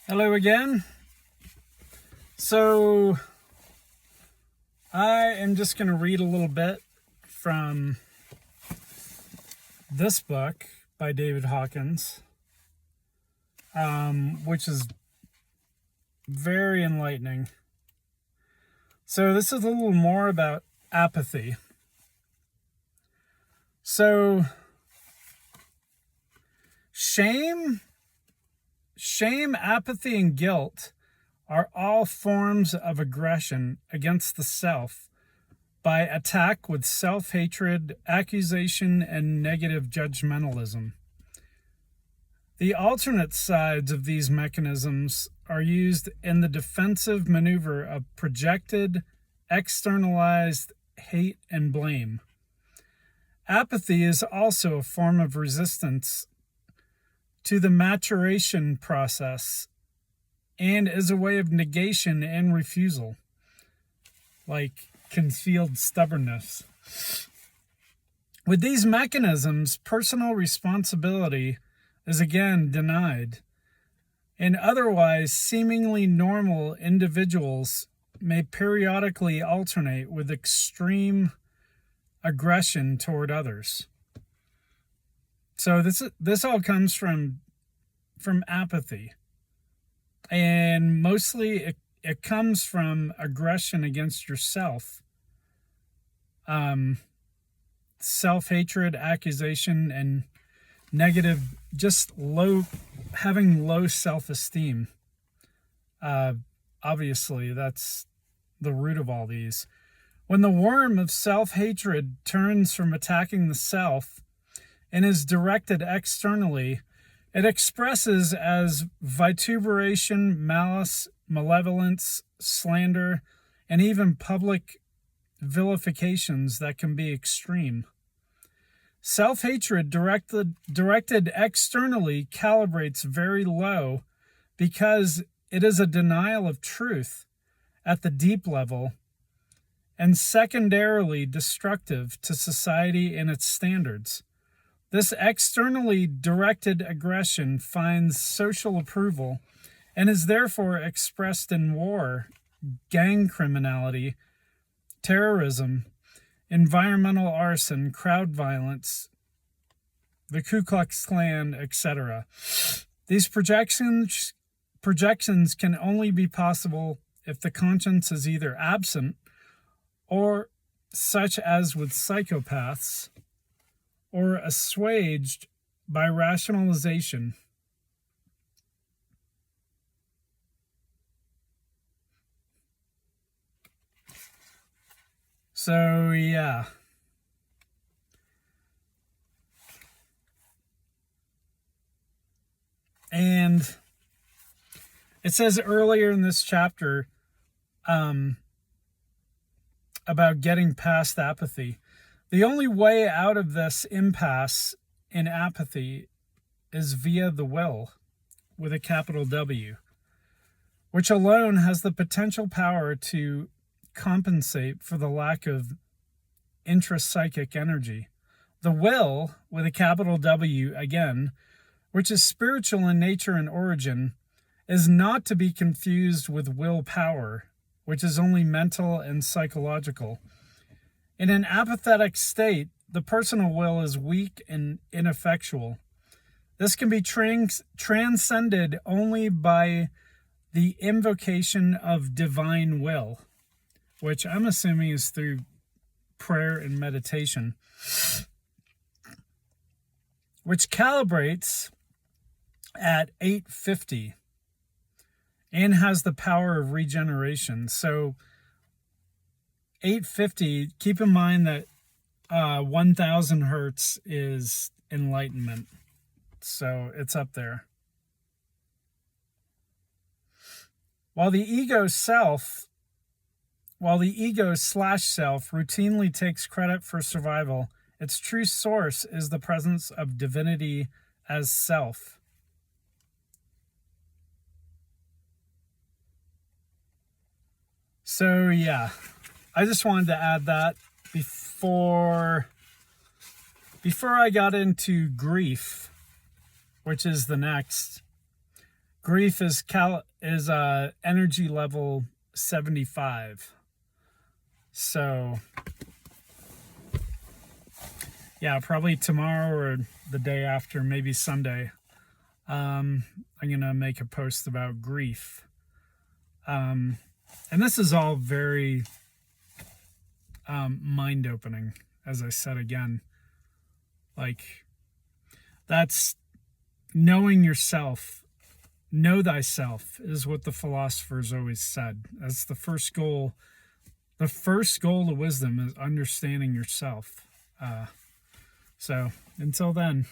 Hello again. So I am just going to read a little bit from this book by David Hawkins, which is very enlightening. So this is a little more about apathy. So shame, apathy, and guilt are all forms of aggression against the self by attack with self-hatred, accusation, and negative judgmentalism. The alternate sides of these mechanisms are used in the defensive maneuver of projected, externalized hate and blame. Apathy is also a form of resistance to the maturation process and is a way of negation and refusal, like concealed stubbornness. With these mechanisms, personal responsibility is again denied, and otherwise seemingly normal individuals may periodically alternate with extreme aggression toward others. So this all comes from apathy, and mostly it comes from aggression against yourself, self-hatred, accusation, and negative, just having low self-esteem. Obviously, that's the root of all these. When the worm of self-hatred turns from attacking the self and is directed externally, it expresses as vituperation, malice, malevolence, slander, and even public vilifications that can be extreme. Self-hatred directed externally calibrates very low because it is a denial of truth at the deep level and secondarily destructive to society and its standards. This externally directed aggression finds social approval and is therefore expressed in war, gang criminality, terrorism, environmental arson, crowd violence, the Ku Klux Klan, etc. These projections can only be possible if the conscience is either absent or, such as with psychopaths, or assuaged by rationalization. So, yeah. And it says earlier in this chapter about getting past apathy. The only way out of this impasse in apathy is via the will, with a capital W, which alone has the potential power to compensate for the lack of intrapsychic energy. The will, with a capital W again, which is spiritual in nature and origin, is not to be confused with willpower, which is only mental and psychological. In an apathetic state, the personal will is weak and ineffectual. This can be transcended only by the invocation of divine will, which I'm assuming is through prayer and meditation, which calibrates at 850 and has the power of regeneration. So 850, keep in mind that 1000 hertz is enlightenment. So it's up there. While the ego/self routinely takes credit for survival, its true source is the presence of divinity as self. So, yeah, I just wanted to add that before I got into grief, which is the next Grief is energy level 75. So yeah, probably tomorrow or the day after, maybe Sunday, I'm gonna make a post about grief. And this is all very mind-opening, as I said again. Like, that's knowing yourself. Know thyself is what the philosophers always said. That's the first goal. The first goal of wisdom is understanding yourself. So until then.